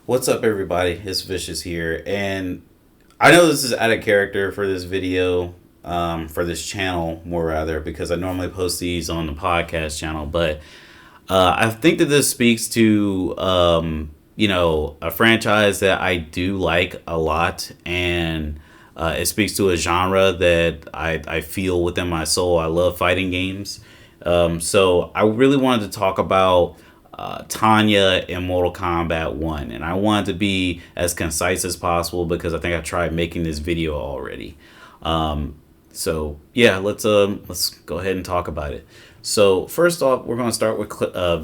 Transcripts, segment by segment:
What's up, everybody? It's Vicious here, and I know this is out of character for this video, for this channel, more rather, because I normally post these on the podcast channel. But I think that this speaks to, a franchise that I do like a lot, and it speaks to a genre that I feel within my soul. I love fighting games. So I really wanted to talk about Tanya in Mortal Kombat 1. And I wanted to be as concise as possible because I think I tried making this video already. So yeah, let's go ahead and talk about it. So first off, we're going to start with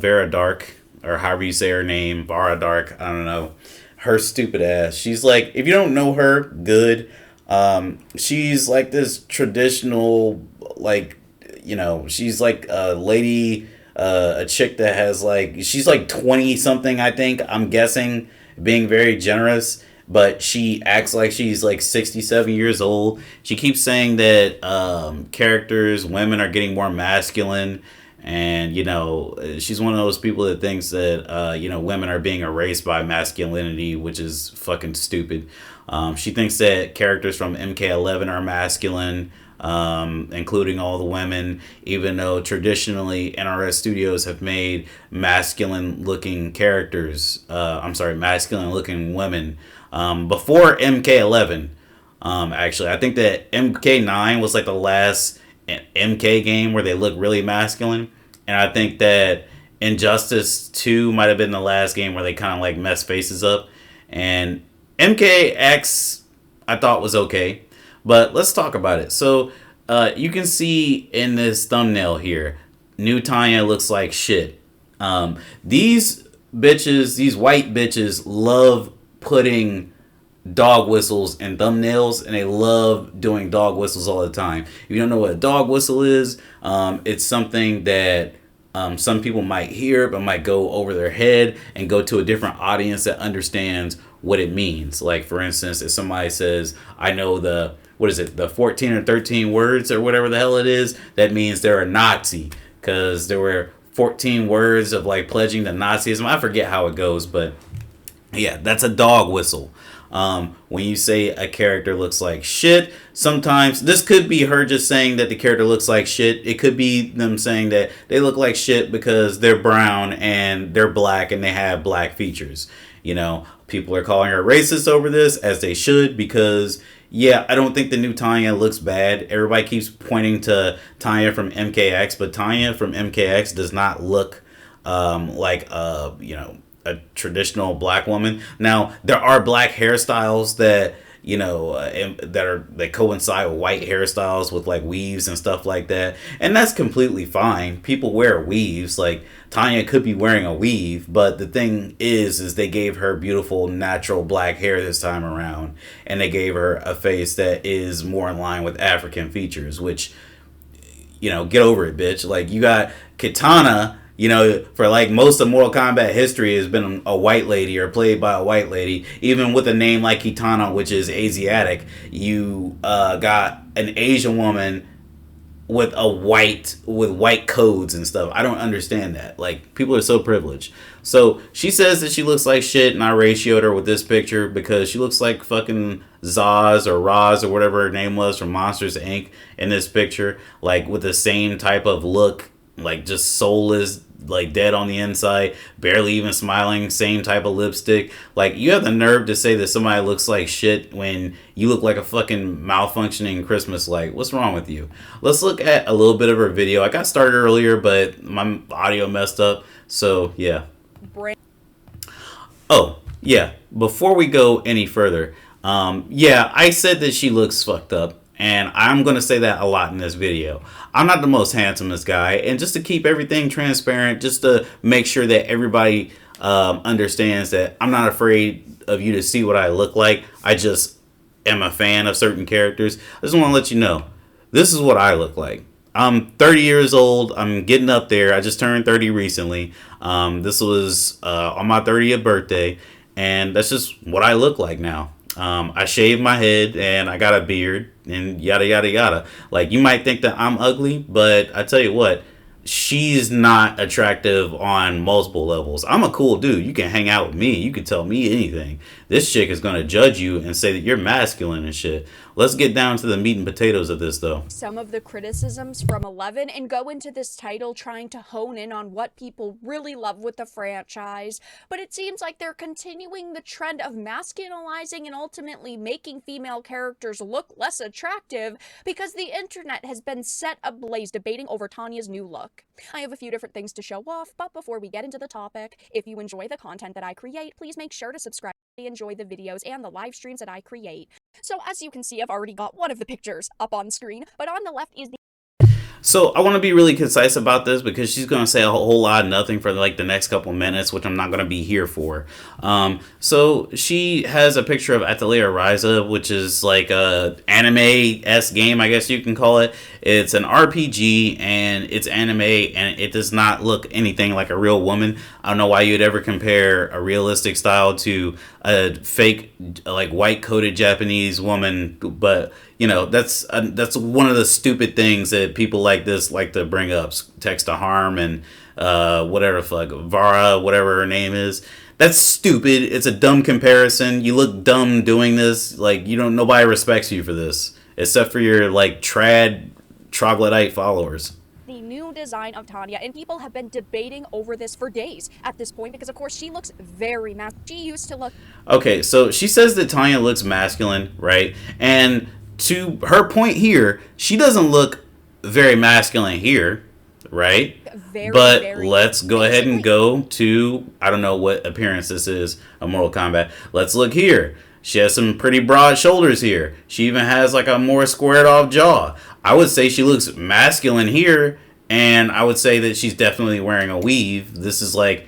Vera Dark, or however you say her name, Vara Dark. I don't know. Her stupid ass. She's like, if you don't know her, good. She's like this traditional, like, she's like a lady, a chick that has like, she's like 20 something, I think, I'm guessing, being very generous, but she acts like she's like 67 years old. She keeps saying that women are getting more masculine, and she's one of those people that thinks that women are being erased by masculinity, which is fucking stupid. She thinks that characters from MK11 are masculine, including all the women, even though traditionally NRS Studios have made masculine looking characters, masculine looking women, before MK11. Actually, I think that MK9 was like the last MK game where they look really masculine. And I think that Injustice 2 might have been the last game where they kind of like mess faces up. And MKX I thought was okay. But let's talk about it. So you can see in this thumbnail here, new Tanya looks like shit. These white bitches love putting dog whistles and thumbnails, and they love doing dog whistles all the time. If you don't know what a dog whistle is, it's something that some people might hear but might go over their head and go to a different audience that understands what it means. Like, for instance, if somebody says, I know the 14 or 13 words or whatever the hell it is, that means they're a Nazi, because there were 14 words of like pledging to Nazism. I forget how it goes, but yeah, that's a dog whistle. When you say a character looks like shit, sometimes this could be her just saying that the character looks like shit. It could be them saying that they look like shit because they're brown and they're black and they have black features. People are calling her racist over this, as they should, because yeah, I don't think the new Tanya looks bad. Everybody keeps pointing to Tanya from MKX, but Tanya from MKX does not look like a traditional black woman. Now, there are black hairstyles that that coincide with white hairstyles with like weaves and stuff like that, and that's completely fine. People wear weaves. Like, Tanya could be wearing a weave, but the thing is they gave her beautiful natural black hair this time around, and they gave her a face that is more in line with African features, which, get over it, bitch. Like, you got Kitana, for like most of Mortal Kombat history has been a white lady or played by a white lady. Even with a name like Kitana, which is Asiatic, you got an Asian woman with white codes and stuff. I don't understand that. Like, people are so privileged. So she says that she looks like shit, and I ratioed her with this picture because she looks like fucking Zaz or Roz or whatever her name was from Monsters Inc. in this picture, like with the same type of look, like just soulless, like dead on the inside, barely even smiling, same type of lipstick. Like, you have the nerve to say that somebody looks like shit when you look like a fucking malfunctioning Christmas light. What's wrong with you? Let's look at a little bit of her video. I got started earlier, but my audio messed up, so yeah. Oh, yeah, before we go any further, I said that she looks fucked up. And I'm going to say that a lot in this video. I'm not the most handsomest guy. And just to keep everything transparent, just to make sure that everybody understands that I'm not afraid of you to see what I look like. I just am a fan of certain characters. I just want to let you know, this is what I look like. I'm 30 years old. I'm getting up there. I just turned 30 recently. This was on my 30th birthday. And that's just what I look like now. I shaved my head and I got a beard and yada yada yada. Like, you might think that I'm ugly, but I tell you what, she's not attractive on multiple levels. I'm a cool dude. You can hang out with me. You can tell me anything. This chick is going to judge you and say that you're masculine and shit. Let's get down to the meat and potatoes of this, though. Some of the criticisms from 11 and go into this title trying to hone in on what people really love with the franchise, but it seems like they're continuing the trend of masculinizing and ultimately making female characters look less attractive because the internet has been set ablaze debating over Tanya's new look. I have a few different things to show off, but before we get into the topic, if you enjoy the content that I create, please make sure to subscribe. Enjoy the videos and the live streams that I create. So as you can see, I've already got one of the pictures up on screen, but on the left is the... So I want to be really concise about this because she's going to say a whole lot of nothing for like the next couple minutes, which I'm not going to be here for. So she has a picture of Atelier Ryza, which is like a anime-esque game, I guess you can call it. It's an RPG and it's anime and it does not look anything like a real woman. I don't know why you'd ever compare a realistic style to a fake, like white-coated Japanese woman, but you know, that's one of the stupid things that people like this like to bring up. Text to Harm and whatever fuck Vara, whatever her name is. That's stupid. It's a dumb comparison. You look dumb doing this. Like, you don't. Nobody respects you for this, except for your like troglodyte followers. The new design of Tanya, and people have been debating over this for days at this point because of course she looks very masculine. She used to look... Okay, so she says that Tanya looks masculine, right? And to her point here, she doesn't look very masculine here, right? But let's go ahead and go to, I don't know what appearance this is, a Mortal Kombat. Let's look here. She has some pretty broad shoulders here. She even has like a more squared off jaw. I would say she looks masculine here, and I would say that she's definitely wearing a weave. This is like,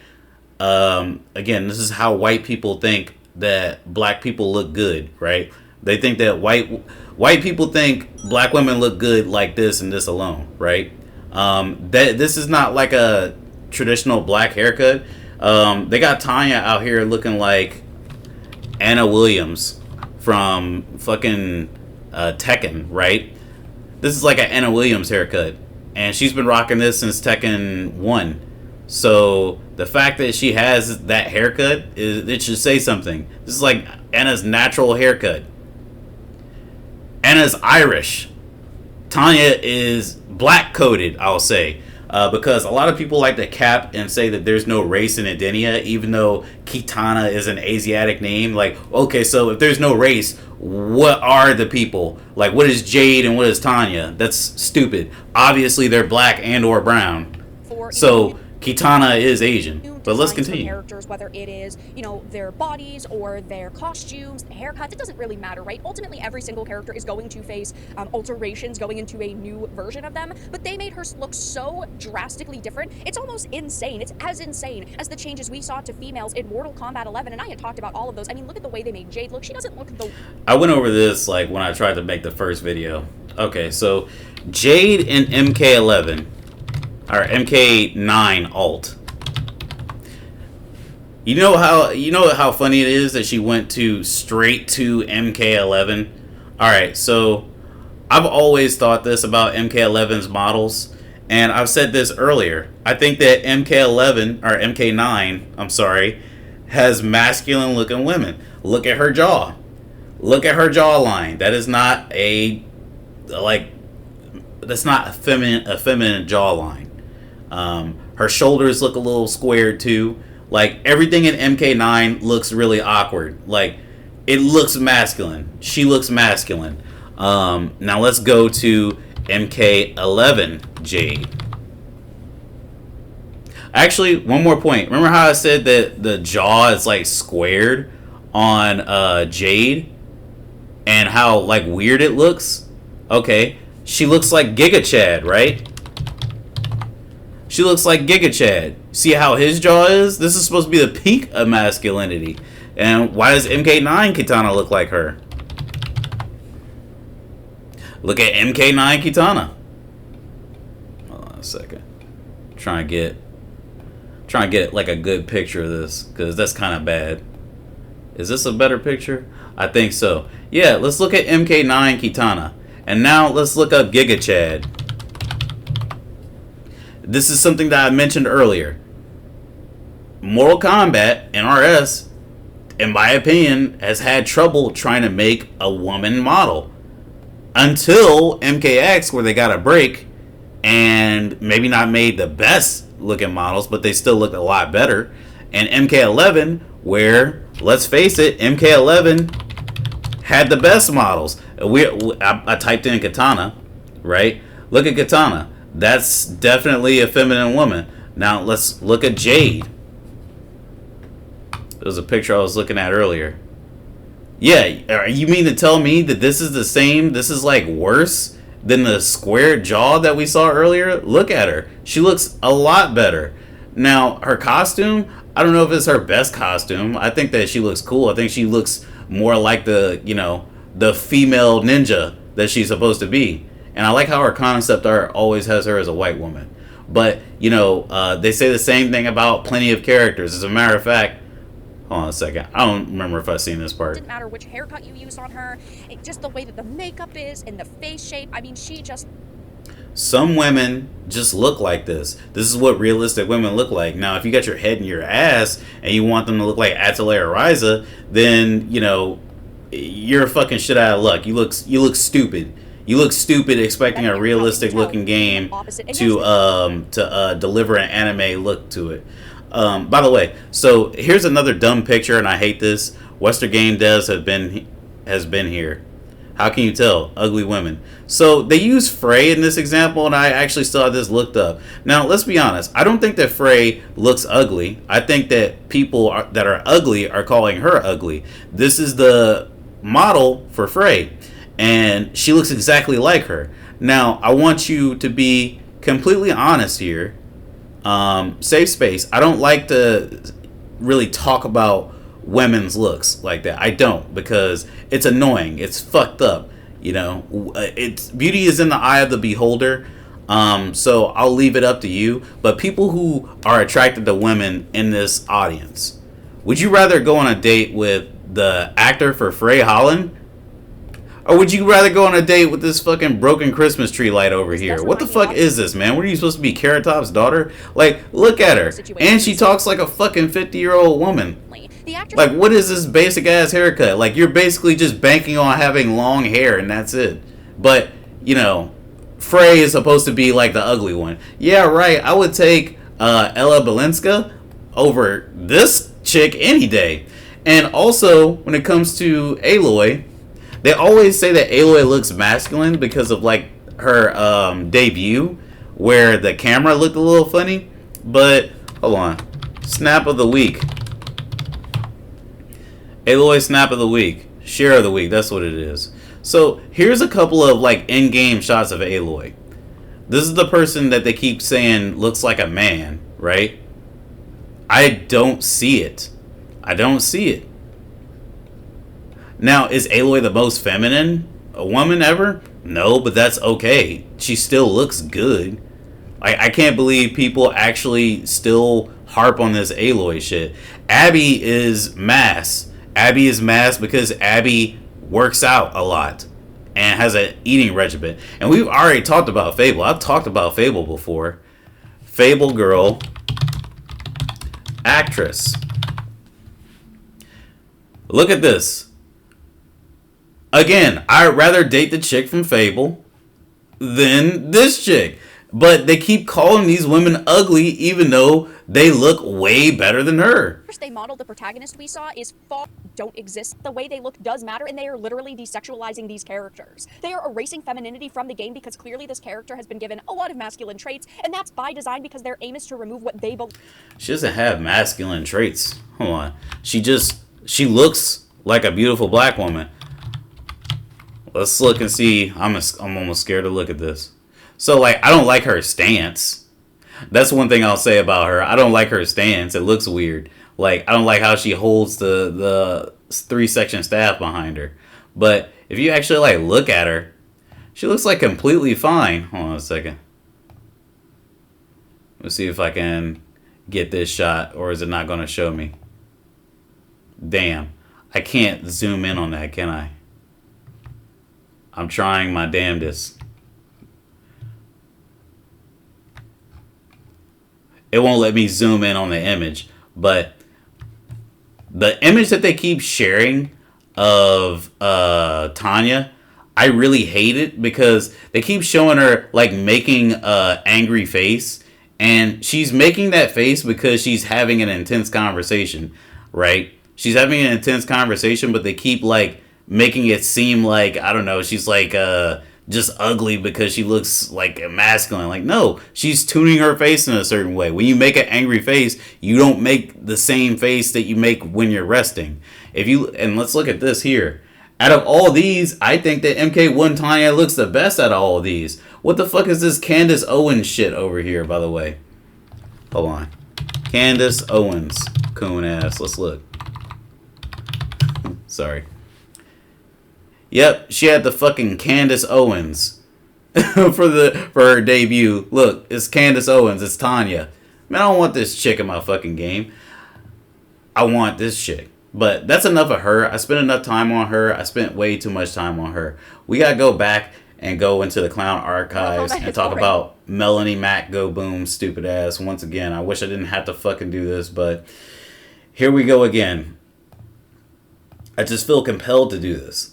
again, this is how white people think that black people look good, right? They think that white people think black women look good like this and this alone, right? This is not like a traditional black haircut. They got Tanya out here looking like Anna Williams from fucking Tekken, right? This is like an Anna Williams haircut, and she's been rocking this since Tekken 1. So the fact that she has that haircut, it should say something. This is like Anna's natural haircut. Anna's Irish. Tanya is black coded, I'll say, because a lot of people like to cap and say that there's no race in Edenia, even though Kitana is an Asiatic name. Like, okay, so if there's no race, what are the people? Like, what is Jade and what is Tanya? That's stupid. Obviously, they're black and or brown. So Kitana is Asian. But let's continue. Characters, whether it is, you know, their bodies or their costumes, haircuts, it doesn't really matter, right? Ultimately, every single character is going to face alterations going into a new version of them, but they made her look so drastically different. It's almost insane. It's as insane as the changes we saw to females in Mortal Kombat 11, and I had talked about all of those. I mean, look at the way they made Jade look. She doesn't look the... I went over this, like, when I tried to make the first video. Okay, so Jade in MK11, or MK9 alt. You know how funny it is that she went straight to MK11? Alright, so I've always thought this about MK11's models, and I've said this earlier. I think that MK11, or MK9, I'm sorry, has masculine looking women. Look at her jaw. Look at her jawline. That is not that's not a feminine jawline. Her shoulders look a little squared too. Like, everything in MK9 looks really awkward. Like, it looks masculine. She looks masculine. Now let's go to MK11 Jade. Actually, one more point. Remember how I said that the jaw is like squared on Jade? And how like weird it looks? Okay. She looks like Giga Chad, right? She looks like Giga Chad. See how his jaw is? This is supposed to be the peak of masculinity. And why does MK9 Kitana look like her? Look at MK9 Kitana. Hold on a second. Try and get like a good picture of this, because that's kind of bad. Is this a better picture? I think so. Yeah, let's look at MK9 Kitana. And now let's look up Giga Chad. This is something that I mentioned earlier. Mortal Kombat, NRS, in my opinion, has had trouble trying to make a woman model. Until MKX, where they got a break and maybe not made the best looking models, but they still looked a lot better. And MK11, where, let's face it, MK11 had the best models. I typed in Katana, right? Look at Katana. That's definitely a feminine woman. Now let's look at Jade. There was a picture I was looking at earlier. Yeah, you mean to tell me that this is the same? This is like worse than the square jaw that we saw earlier? Look at her. She looks a lot better. Now, her costume, I don't know if it's her best costume. I think that she looks cool. I think she looks more like the, the female ninja that she's supposed to be. And I like how her concept art always has her as a white woman. But, they say the same thing about plenty of characters. As a matter of fact, hold on a second. I don't remember if I've seen this part. It didn't matter which haircut you used on her. Just the way that the makeup is and the face shape. I mean, she just... Some women just look like this. This is what realistic women look like. Now, if you got your head in your ass and you want them to look like Atelier Ryza, then, you're a fucking shit out of luck. You look stupid. You look stupid expecting a realistic looking game to deliver an anime look to it. By the way, so here's another dumb picture, and I hate this. Western Game Devs has been here. How can you tell? Ugly women. So they use Frey in this example, and I actually still have this looked up. Now, let's be honest. I don't think that Frey looks ugly. I think that people that are ugly are calling her ugly. This is the model for Frey, and she looks exactly like her. Now, I want you to be completely honest here. Safe space. I don't like to really talk about women's looks like that. I don't, because it's annoying. It's fucked up. It's beauty is in the eye of the beholder. So I'll leave it up to you. But people who are attracted to women in this audience, would you rather go on a date with the actor for Frey Holland? Or would you rather go on a date with this fucking broken Christmas tree light over here? What the fuck is this, man? What are you supposed to be, Carrot Top's daughter? Like, look at her. And she talks like a fucking 50-year-old woman. Like, what is this basic ass haircut? Like, you're basically just banking on having long hair and that's it. But, Frey is supposed to be like the ugly one. Yeah, right. I would take Ella Balinska over this chick any day. And also, when it comes to Aloy, they always say that Aloy looks masculine because of like her debut, where the camera looked a little funny. But hold on, snap of the week. Aloy snap of the week, share of the week. That's what it is. So here's a couple of like in-game shots of Aloy. This is the person that they keep saying looks like a man, right? I don't see it. I don't see it. Now, is Aloy the most feminine a woman ever? No, but that's okay. She still looks good. I can't believe people actually still harp on this Aloy shit. Abby is mass. Abby is mass because Abby works out a lot and has an eating regimen. And we've already talked about Fable. I've talked about Fable before. Fable girl, actress. Look at this. Again, I'd rather date the chick from Fable than this chick. But they keep calling these women ugly even though they look way better than her. First, they modeled the protagonist we saw is don't exist. The way they look does matter, and they are literally desexualizing these characters. They are erasing femininity from the game because clearly this character has been given a lot of masculine traits, and that's by design because their aim is to remove what they believe. She doesn't have masculine traits. Hold on. She looks like a beautiful black woman. Let's look and see. I'm almost scared to look at this. So, like, I don't like her stance. That's one thing I'll say about her. I don't like her stance. It looks weird. Like, I don't like how she holds the 3-section staff behind her. But if you actually, like, look at her, she looks, like, completely fine. Hold on a second. Let's see if I can get this shot, or is it not going to show me? Damn. I can't zoom in on that, can I? I'm trying my damnedest. It won't let me zoom in on the image, but the image that they keep sharing of Tanya, I really hate it because they keep showing her like making a angry face, and she's making that face because she's having an intense conversation, right? She's having an intense conversation, but they keep like making it seem like, I don't know, she's like just ugly because she looks like masculine. Like, no, she's tuning her face in a certain way. When you make an angry face, you don't make the same face that you make when you're resting. If you, and let's look at this here. Out of all these, I think that MK1 Tanya looks the best out of all of these. What the fuck is this Candace Owens shit over here, by the way? Hold on. Candace Owens. Coon ass. Let's look. Sorry. Yep, she had the fucking Candace Owens for her debut. Look, it's Candace Owens. It's Tanya. Man, I don't want this chick in my fucking game. I want this chick. But that's enough of her. I spent enough time on her. I spent way too much time on her. We gotta go back and go into the clown archives and talk about Melanie Mac Go Boom stupid ass once again. I wish I didn't have to fucking do this, but here we go again. I just feel compelled to do this.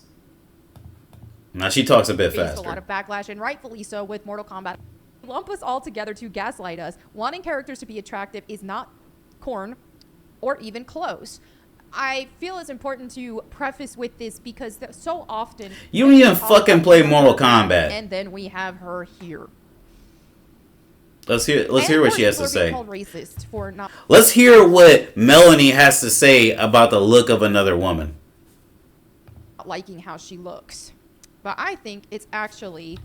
Now she talks a bit faster. A lot of backlash, and rightfully so, with Mortal Kombat. Lump us all together to gaslight us. Wanting characters to be attractive is not corn or even close. I feel it's important to preface with this because so often you don't even fucking play Mortal Kombat, and then we have her here. Let's hear what she has to say. Racist for not. Let's hear what Melanie has to say about the look of another woman. Liking how she looks. But I think it's actually,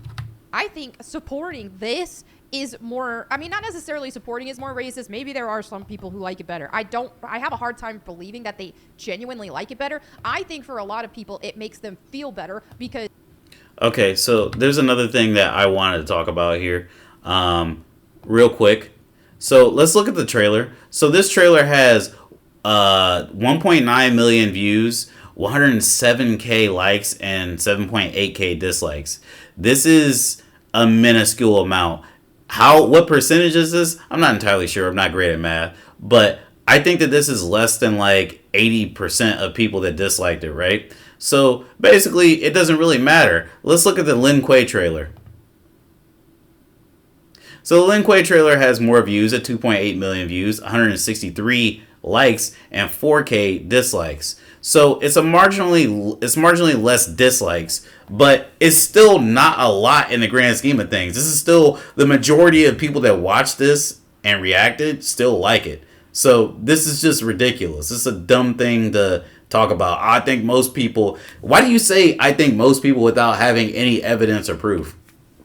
I think supporting this is more, I mean, not necessarily supporting is more racist. Maybe there are some people who like it better. I have a hard time believing that they genuinely like it better. I think for a lot of people, it makes them feel better because. Okay, so there's another thing that I wanted to talk about here real quick. So let's look at the trailer. So this trailer has 1.9 million views, 107k likes, and 7.8k dislikes. This is a minuscule amount. What percentage is this? I'm not entirely sure. I'm not great at math, but I think that this is less than like 80% of people that disliked it, right? So basically, it doesn't really matter. Let's look at the Lin Kuei trailer. So the Lin Kuei trailer has more views at 2.8 million views, 163 likes, and 4k dislikes. So it's marginally less dislikes, but it's still not a lot in the grand scheme of things. This is still the majority of people that watch this and reacted still like it. So this is just ridiculous. This is a dumb thing to talk about. I think most people. Why do you say I think most people without having any evidence or proof?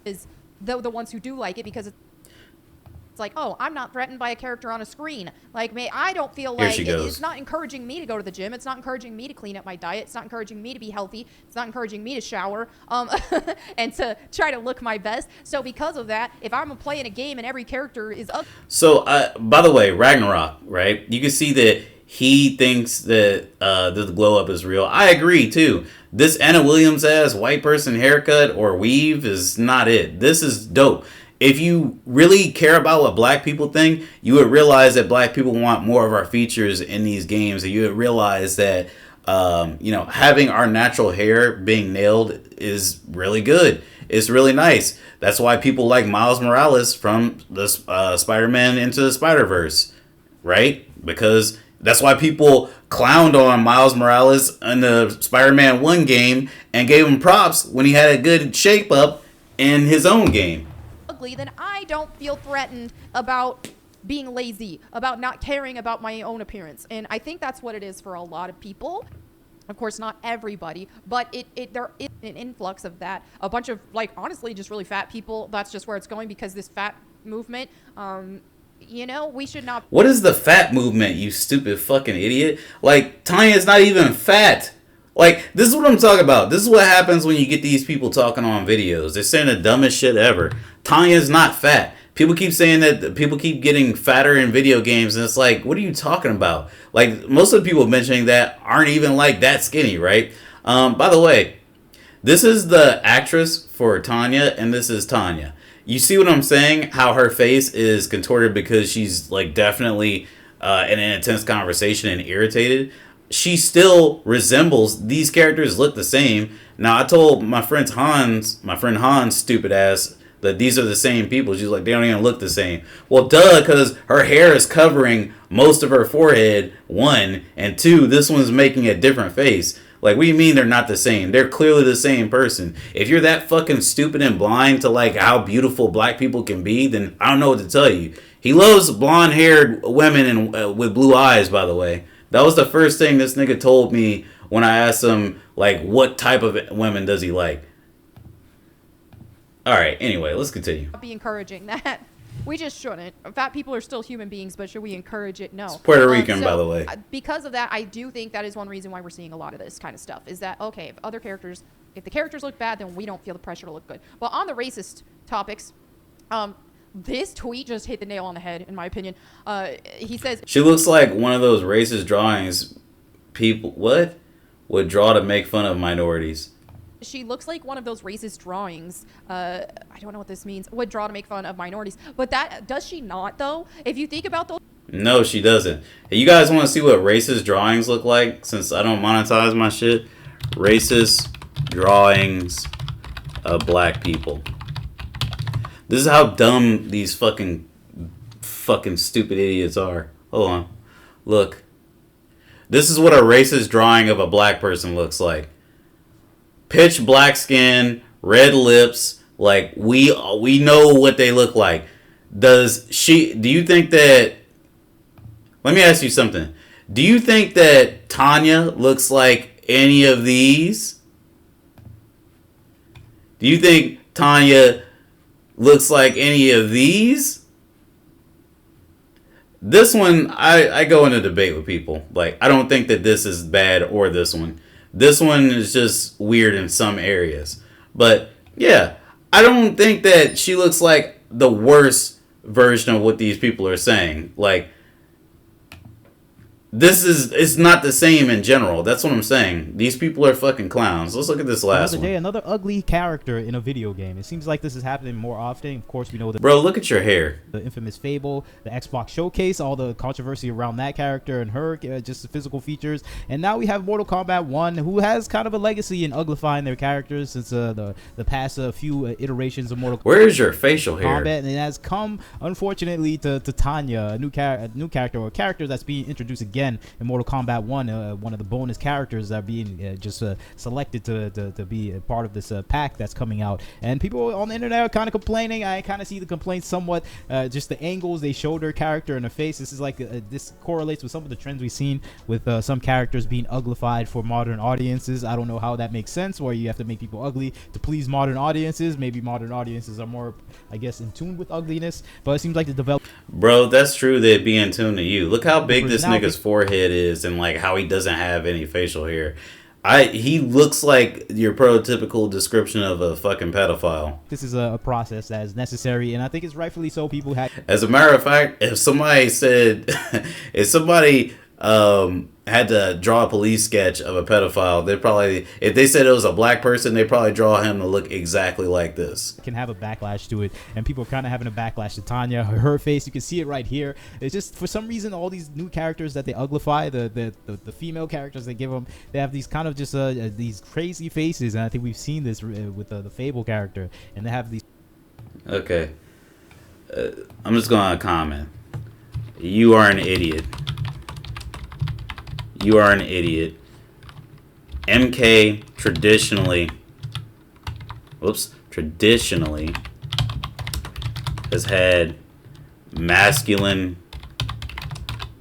Is the ones who do like it because it's like, oh, I'm not threatened by a character on a screen. Like, I don't feel like it's not encouraging me to go to the gym. It's not encouraging me to clean up my diet. It's not encouraging me to be healthy. It's not encouraging me to shower and to try to look my best. So because of that, if I'm playing a game and every character is up. So, by the way, Ragnarok, right? You can see that he thinks that the glow up is real. I agree, too. This Anna Williams-ass white person haircut or weave is not it. This is dope. If you really care about what black people think, you would realize that black people want more of our features in these games. And you would realize that, having our natural hair being nailed is really good. It's really nice. That's why people like Miles Morales from the Spider-Man Into the Spider-Verse, right? Because that's why people clowned on Miles Morales in the Spider-Man 1 game and gave him props when he had a good shape up in his own game. Then I don't feel threatened about being lazy, about not caring about my own appearance. And I think that's what it is for a lot of people. Of course, not everybody, but there is an influx of that. A bunch of, like, honestly, just really fat people. That's just where it's going because this fat movement, we should not. What is the fat movement, you stupid fucking idiot? Like, Tanya's not even fat. Like, this is what I'm talking about. This is what happens when you get these people talking on videos. They're saying the dumbest shit ever. Tanya's not fat. People keep saying that people keep getting fatter in video games, and it's like, what are you talking about? Like, most of the people mentioning that aren't even like that skinny, right? By the way, this is the actress for Tanya, and this is Tanya. you see what I'm saying? How her face is contorted because she's like definitely in an intense conversation and irritated. She still resembles, these characters look the same. Now I told my friend Hans, stupid ass, that these are the same people. She's like, they don't even look the same. Well, duh, because her hair is covering most of her forehead, one, and two, this one's making a different face. Like, what do you mean they're not the same? They're clearly the same person. If you're that fucking stupid and blind to like how beautiful black people can be, then I don't know what to tell you. He loves blonde-haired women and with blue eyes, by the way. That was the first thing this nigga told me when I asked him, like, what type of women does he like? All right, anyway, let's continue. Be encouraging that. We just shouldn't. Fat people are still human beings, but should we encourage it? No. It's Puerto Rican, by the way. Because of that, I do think that is one reason why we're seeing a lot of this kind of stuff. Is that, okay, if the characters look bad, then we don't feel the pressure to look good. Well, on the racist topics, this tweet just hit the nail on the head, in my opinion. He says, she looks like one of those racist drawings people, would draw to make fun of minorities. She looks like one of those racist drawings. I don't know what this means. Would draw to make fun of minorities. But that, does she not, though? If you think about those... No, she doesn't. Hey, you guys want to see what racist drawings look like? Since I don't monetize my shit. Racist drawings of black people. This is how dumb these fucking stupid idiots are. Hold on. Look. This is what a racist drawing of a black person looks like. Pitch black skin, red lips. Like, we know what they look like. Do you think that... Let me ask you something. Do you think that Tanya looks like any of these? Do you think Tanya looks like any of these? This one, I go into debate with people. Like, I don't think that this is bad or this one. This one is just weird in some areas. But, yeah, I don't think that she looks like the worst version of what these people are saying. Like, it's not the same in general. That's what I'm saying. These people are fucking clowns. Let's look at this last one. Another ugly character in a video game. It seems like this is happening more often. Of course, we know that. Bro, look at your hair. The infamous Fable, the Xbox Showcase, all the controversy around that character and her, just the physical features. And now we have Mortal Kombat 1, who has kind of a legacy in uglifying their characters since the past few iterations of Mortal Kombat. Where is your facial hair? And it has come, unfortunately, to Tanya, a new character, or a character that's being introduced again in Mortal Kombat 1, one of the bonus characters that are being selected to be a part of this pack that's coming out. And people on the internet are kind of complaining. I kind of see the complaints somewhat, just the angles they showed her character in her face. This is like this correlates with some of the trends we've seen with some characters being uglified for modern audiences. I don't know how that makes sense, where you have to make people ugly to please modern audiences. Maybe modern audiences are more, I guess, in tune with ugliness, but it seems like the development. Bro, that's true. They'd be in tune to you. Look how big this nigga's forehead is, and like how he doesn't have any facial hair. He looks like your prototypical description of a fucking pedophile. This is a process that is necessary, and I think it's rightfully so. People have. As a matter of fact, if somebody had to draw a police sketch of a pedophile, they'd probably, if they said it was a black person, they'd probably draw him to look exactly like this. Can have a backlash to it, and people are kind of having a backlash to Tanya. Her face, you can see it right here. It's just, for some reason, all these new characters that they uglify, the female characters they give them, they have these kind of just these crazy faces, and I think we've seen this with the Fable character, and they have these. Okay, I'm just going to comment. You are an idiot. You are an idiot. MK traditionally has had masculine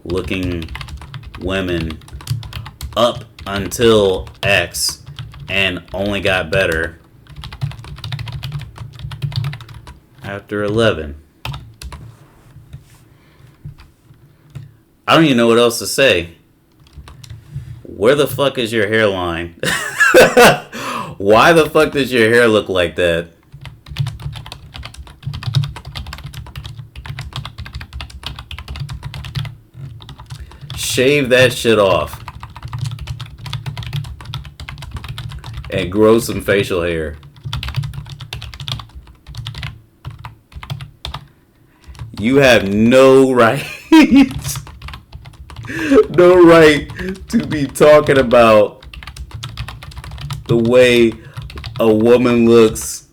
looking women up until X, and only got better after 11. I don't even know what else to say. Where the fuck is your hairline? Why the fuck does your hair look like that? Shave that shit off. And grow some facial hair. You have no right, no right to be talking about the way a woman looks,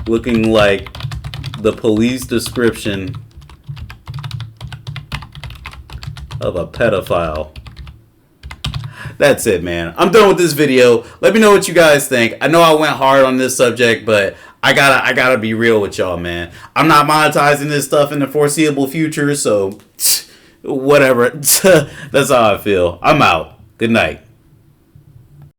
looking like the police description of a pedophile. That's it, man. I'm done with this video. Let me know what you guys think. I know I went hard on this subject, but I gotta be real with y'all, man. I'm not monetizing this stuff in the foreseeable future, so whatever. That's how I feel. I'm out. Good night.